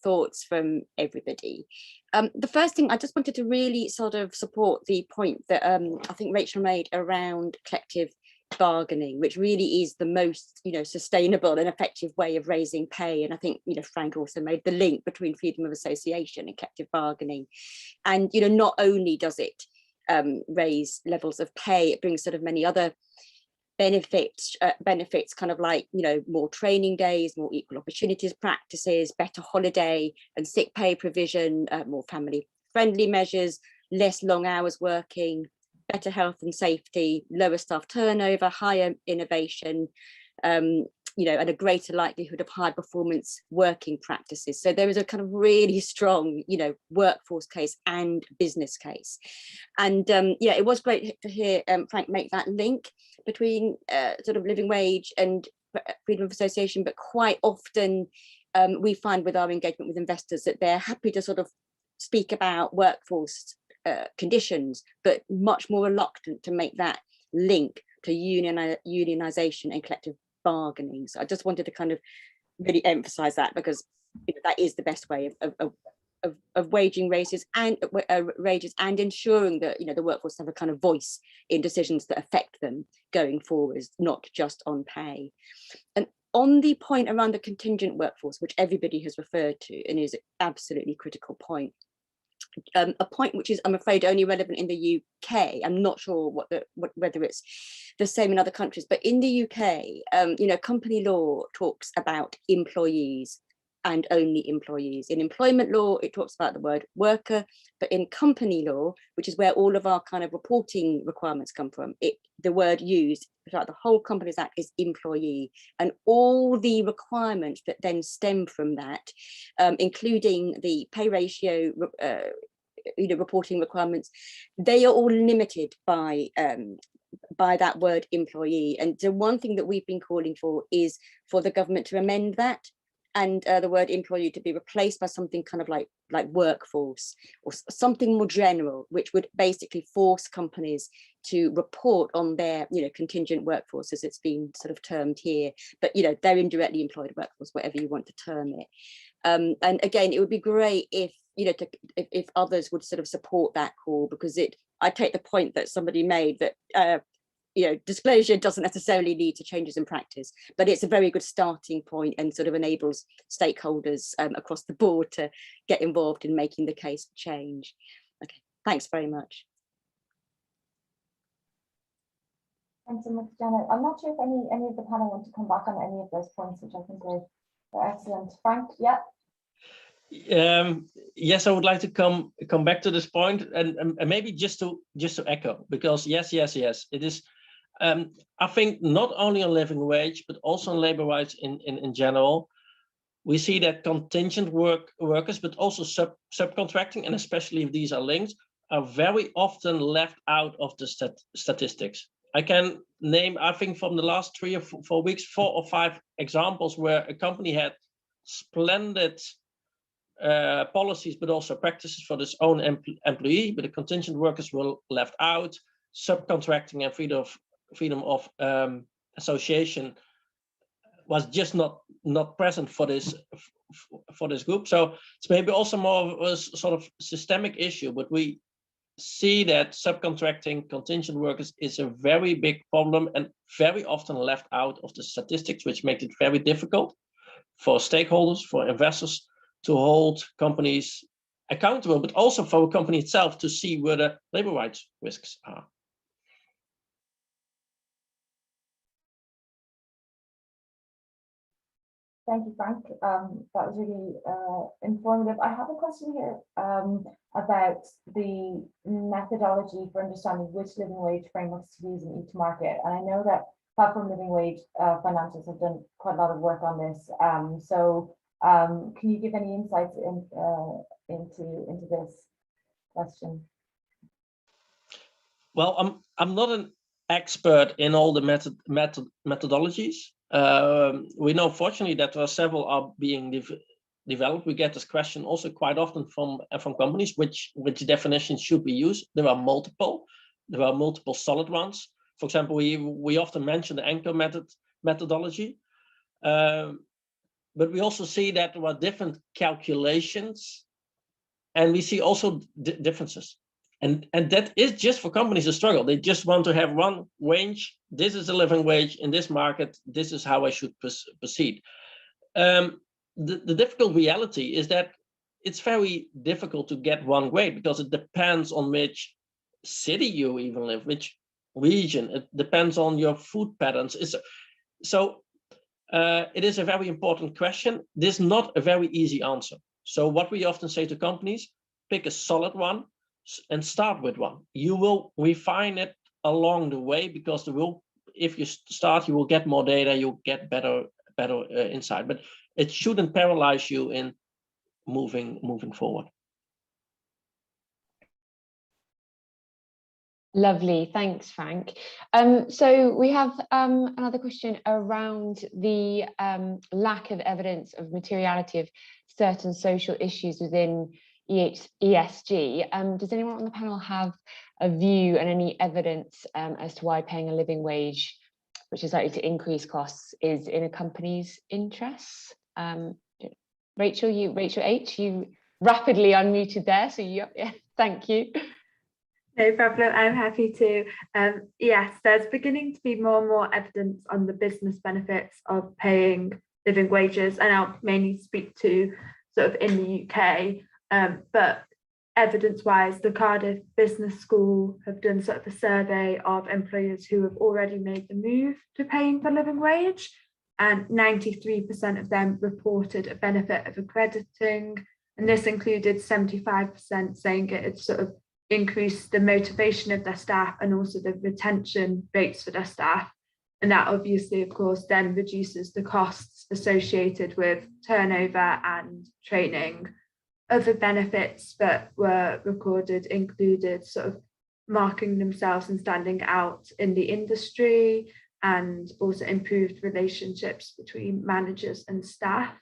thoughts from everybody. The first thing, I just wanted to really sort of support the point that I think Rachel made around collective bargaining, which really is the most sustainable and effective way of raising pay. And I think Frank also made the link between freedom of association and collective bargaining. And not only does it raise levels of pay, it brings sort of many other benefits kind of like more training days, more equal opportunities practices, better holiday and sick pay provision, more family friendly measures, less long hours working, better health and safety, lower staff turnover, higher innovation, and a greater likelihood of high performance working practices. So there is a kind of really strong, workforce case and business case. And it was great to hear Frank make that link between sort of living wage and freedom of association, but quite often we find with our engagement with investors that they're happy to sort of speak about workforce conditions, but much more reluctant to make that link to unionization and collective bargaining. So I just wanted to kind of really emphasize that, because that is the best way of waging races and wages, and ensuring that the workforce have a kind of voice in decisions that affect them going forwards, not just on pay. And on the point around the contingent workforce, which everybody has referred to and is an absolutely critical point, a point which is, I'm afraid, only relevant in the UK. I'm not sure whether it's the same in other countries, but in the UK, company law talks about employees and only employees. In employment law, it talks about the word worker, but in company law, which is where all of our kind of reporting requirements come from, the word used throughout the whole Companies Act is employee, and all the requirements that then stem from that, including the pay ratio, reporting requirements, they are all limited by that word employee. And the one thing that we've been calling for is for the government to amend that and the word employee to be replaced by something kind of like workforce or something more general, which would basically force companies to report on their, contingent workforce, as it's been sort of termed here, but their indirectly employed workforce, whatever you want to term it. And again, it would be great if if others would sort of support that call, because I take the point that somebody made that disclosure doesn't necessarily lead to changes in practice, but it's a very good starting point and sort of enables stakeholders across the board to get involved in making the case for change. Okay, thanks very much. Thanks so much, Janet. I'm not sure if any of the panel want to come back on any of those points, which I think are excellent. Frank, yeah. Yes, I would like to come back to this point, and maybe just to echo, because yes, it is. I think not only on living wage, but also on labor rights in general, we see that contingent workers, but also subcontracting, and especially if these are linked, are very often left out of the statistics. I can name, I think from the last 3 or 4 weeks, 4 or 5 examples where a company had splendid policies, but also practices for this own employee, but the contingent workers were left out. Subcontracting and freedom of association was just not present for this group. So it's maybe also more of a sort of systemic issue, but we see that subcontracting contingent workers is a very big problem and very often left out of the statistics, which makes it very difficult for stakeholders, for investors, to hold companies accountable, but also for a company itself to see where the labor rights risks are. Thank you, Frank. That was really informative. I have a question here about the methodology for understanding which living wage frameworks to use in each market. And I know that Platform Living Wage Financials have done quite a lot of work on this. Can you give any insights into this question? Well, I'm not an expert in all the methodologies. We know, fortunately, that there are several are being developed. We get this question also quite often from companies, which definitions should we use? There are multiple solid ones. For example, we often mention the anchor methodology, but we also see that there are different calculations, and we see also differences. And that is just for companies a struggle. They just want to have one wage. This is a living wage in this market. This is how I should proceed. The difficult reality is that it's very difficult to get one grade, because it depends on which city you even live, which region. It depends on your food patterns. It is a very important question. This is not a very easy answer. So what we often say to companies, pick a solid one and start with one. You will refine it along the way, because if you start, you will get more data, you'll get better insight, but it shouldn't paralyze you in moving forward. Lovely, thanks, Frank. So we have another question around the lack of evidence of materiality of certain social issues within ESG. Does anyone on the panel have a view and any evidence as to why paying a living wage, which is likely to increase costs, is in a company's interests? Rachel H, you rapidly unmuted there, so yeah, thank you. No problem, I'm happy to. Yes, there's beginning to be more and more evidence on the business benefits of paying living wages, and I'll mainly speak to sort of in the UK. But evidence-wise, the Cardiff Business School have done sort of a survey of employers who have already made the move to paying the living wage, and 93% of them reported a benefit of accrediting, and this included 75% saying it had sort of increased the motivation of their staff and also the retention rates for their staff. And that obviously, of course, then reduces the costs associated with turnover and training. Other benefits that were recorded included sort of marking themselves and standing out in the industry, and also improved relationships between managers and staff.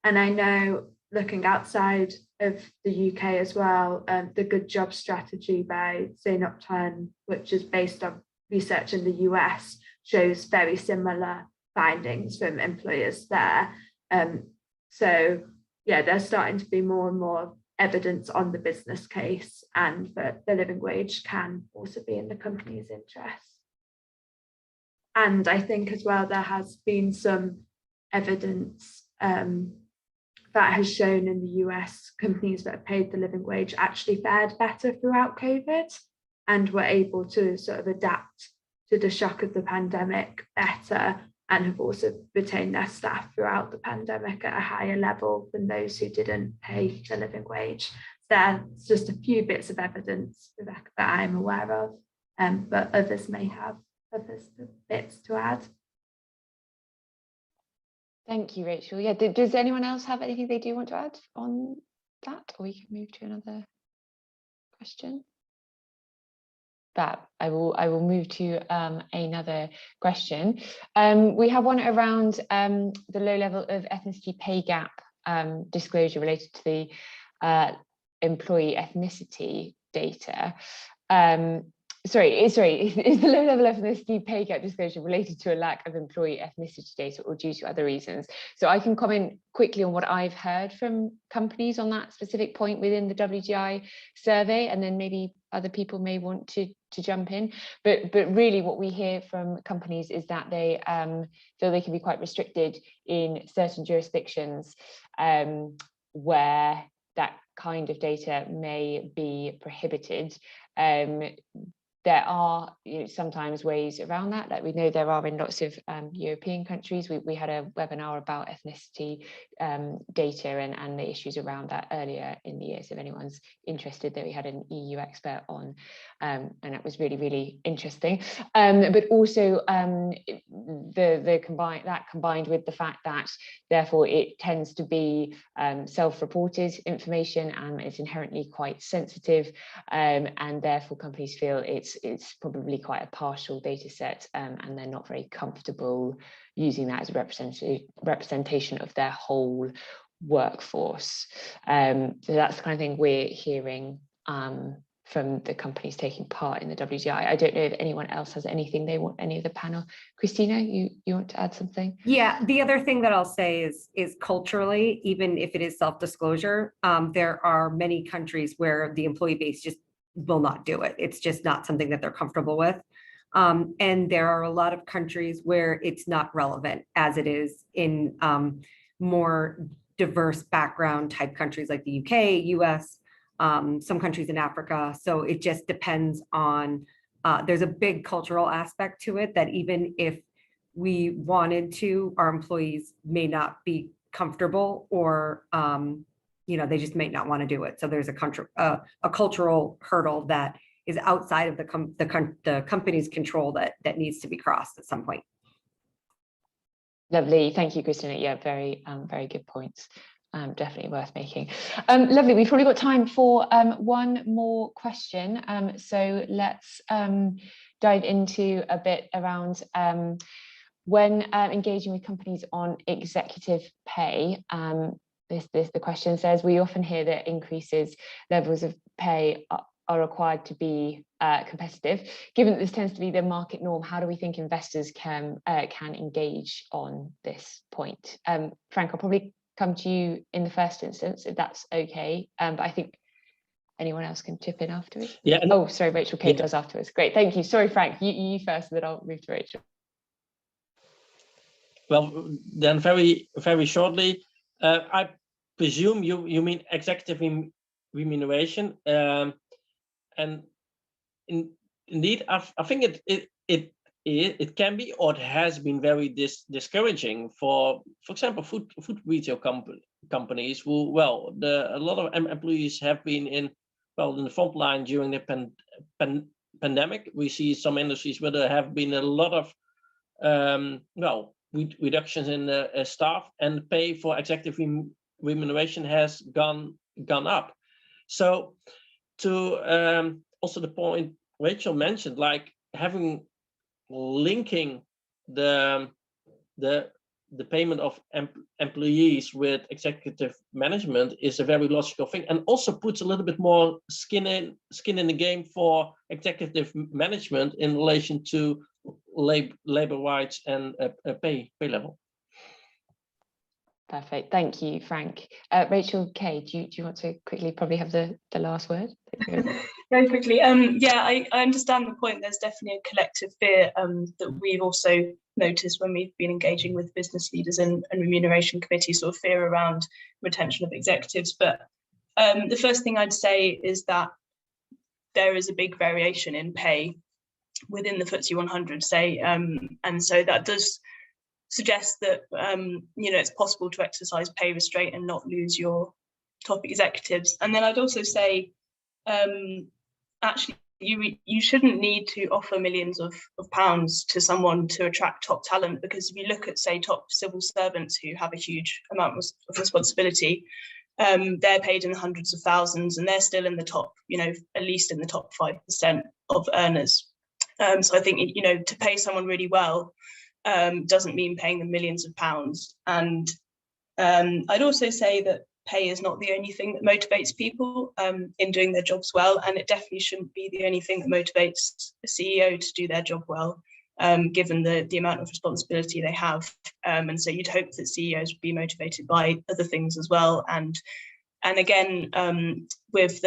And I know, looking outside of the UK as well, the Good Job Strategy by Zainab, which is based on research in the US, shows very similar findings from employers there. So yeah, there's starting to be more and more evidence on the business case, and that the living wage can also be in the company's interest. And I think as well, there has been some evidence that has shown in the US, companies that have paid the living wage actually fared better throughout COVID and were able to sort of adapt to the shock of the pandemic better, and have also retained their staff throughout the pandemic at a higher level than those who didn't pay the living wage. There's just a few bits of evidence, Rebecca, that I'm aware of, but others may have others bits to add. Thank you, Rachel. Yeah, does anyone else have anything they do want to add on that, or we can move to another question? That I will move to another question. We have one around the low level of ethnicity pay gap disclosure related to the employee ethnicity data. Sorry, is the low level of ethnicity pay gap disclosure related to a lack of employee ethnicity data or due to other reasons? So I can comment quickly on what I've heard from companies on that specific point within the WGI survey, and then maybe other people may want to jump in. But really what we hear from companies is that they feel they can be quite restricted in certain jurisdictions where that kind of data may be prohibited. There are sometimes ways around that, like we know there are in lots of European countries. We had a webinar about ethnicity data and the issues around that earlier in the year. So if anyone's interested, that we had an EU expert on, and it was really, really interesting. But also combined with the fact that therefore it tends to be self-reported information, and it's inherently quite sensitive, and therefore companies feel it's probably quite a partial data set, and they're not very comfortable using that as a representation of their whole workforce. So that's the kind of thing we're hearing from the companies taking part in the WGI. I don't know if anyone else has anything they want, any of the panel. Christina, you want to add something? Yeah, the other thing that I'll say is culturally, even if it is self-disclosure, there are many countries where the employee base just will not do it. It's just not something that they're comfortable with. And there are a lot of countries where it's not relevant, as it is in more diverse background type countries like the UK, US, some countries in Africa. So it just depends on, there's a big cultural aspect to it that even if we wanted to, our employees may not be comfortable, or they just may not want to do it. So there's a cultural hurdle that is outside of the company's control that needs to be crossed at some point. Lovely, thank you, Christina. Yeah, very good points. Definitely worth making. Lovely, we've probably got time for one more question. So let's dive into a bit around when engaging with companies on executive pay. The question says, we often hear that increases levels of pay are required to be competitive. Given that this tends to be the market norm, how do we think investors can engage on this point? Frank, I'll probably come to you in the first instance, if that's okay. But I think anyone else can chip in afterwards. Yeah. Oh, sorry, Rachel Kate does afterwards. Great, thank you. Sorry, Frank, you first, and then I'll move to Rachel. Well, then very, very shortly, I presume you mean executive remuneration, and indeed, I think it can be, or it has been, very discouraging for example, food retail companies who, well, a lot of employees have been in the front line during the pandemic. We see some industries where there have been a lot of reductions in the staff, and the pay for executive remuneration has gone up. So to also the point Rachel mentioned, like linking the the payment of employees with executive management is a very logical thing, and also puts a little bit more skin in the game for executive management in relation to labor rights and pay level. Perfect. Thank you, Frank. Rachel Kay, do you want to quickly probably have the last word? Very quickly. Yeah, I understand the point. There's definitely a collective fear that we've also noticed when we've been engaging with business leaders and remuneration committees, sort of fear around retention of executives. But the first thing I'd say is that there is a big variation in pay within the FTSE 100, say, and so that does suggest that it's possible to exercise pay restraint and not lose your top executives. And then I'd also say, actually, you shouldn't need to offer millions of pounds to someone to attract top talent, because if you look at, say, top civil servants who have a huge amount of responsibility, they're paid in the hundreds of thousands, and they're still in the top, at least in the top 5% of earners. So I think, to pay someone really well doesn't mean paying them millions of pounds. And I'd also say that pay is not the only thing that motivates people in doing their jobs well, and it definitely shouldn't be the only thing that motivates a CEO to do their job well, given the amount of responsibility they have. And so you'd hope that CEOs would be motivated by other things as well. And again, with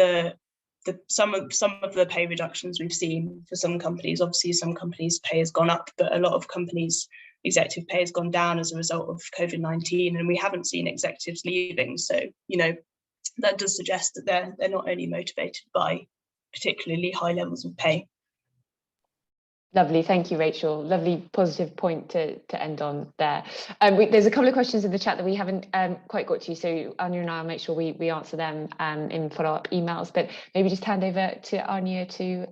some of the pay reductions we've seen for some companies, obviously some companies' pay has gone up, but a lot of companies' executive pay has gone down as a result of COVID-19, and we haven't seen executives leaving. So, that does suggest that they're not only motivated by particularly high levels of pay. Lovely, thank you, Rachel. Lovely positive point to end on there. There's a couple of questions in the chat that we haven't quite got to, so Anya and I will make sure we answer them in follow-up emails, but maybe just hand over to Anya to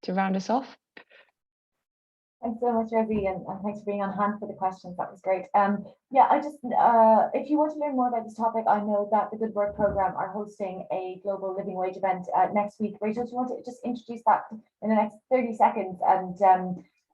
round us off. Thanks so much, Rosie, and thanks for being on hand for the questions. That was great. Yeah, I just, if you want to learn more about this topic, I know that the Good Work Programme are hosting a global living wage event next week. Rachel, do you want to just introduce that in the next 30 seconds? And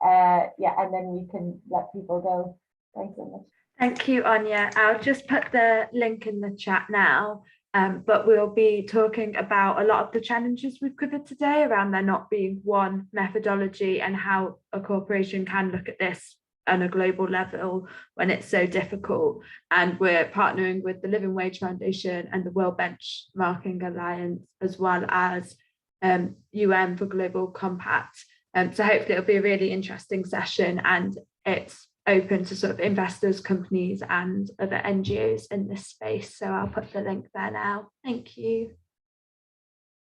yeah, and then we can let people go. Thanks so much. Thank you, Anya. I'll just put the link in the chat now. But we'll be talking about a lot of the challenges we've covered today around there not being one methodology and how a corporation can look at this on a global level when it's so difficult. And we're partnering with the Living Wage Foundation and the World Benchmarking Alliance, as well as UN for Global Compact. So hopefully it'll be a really interesting session, and it's open to sort of investors, companies and other NGOs in this space. So I'll put the link there now. Thank you.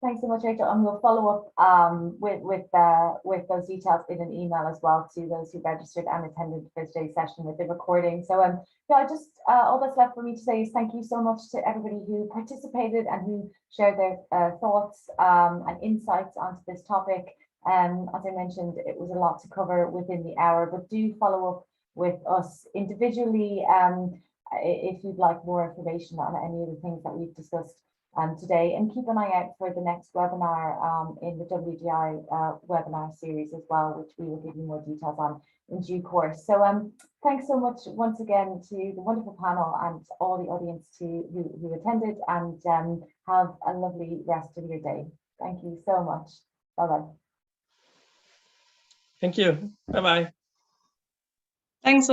Thanks so much, Rachel. And we'll follow up with those details in an email as well to those who registered and attended for today's session with the recording. So yeah, just all that's left for me to say is thank you so much to everybody who participated and who shared their thoughts and insights onto this topic. As I mentioned, it was a lot to cover within the hour, but do follow up with us individually if you'd like more information on any of the things that we've discussed today, and keep an eye out for the next webinar in the WGI webinar series as well, which we will give you more details on in due course. So thanks so much once again to the wonderful panel and all the audience who attended, and have a lovely rest of your day. Thank you so much. Bye-bye. Thank you. Bye-bye. Thanks.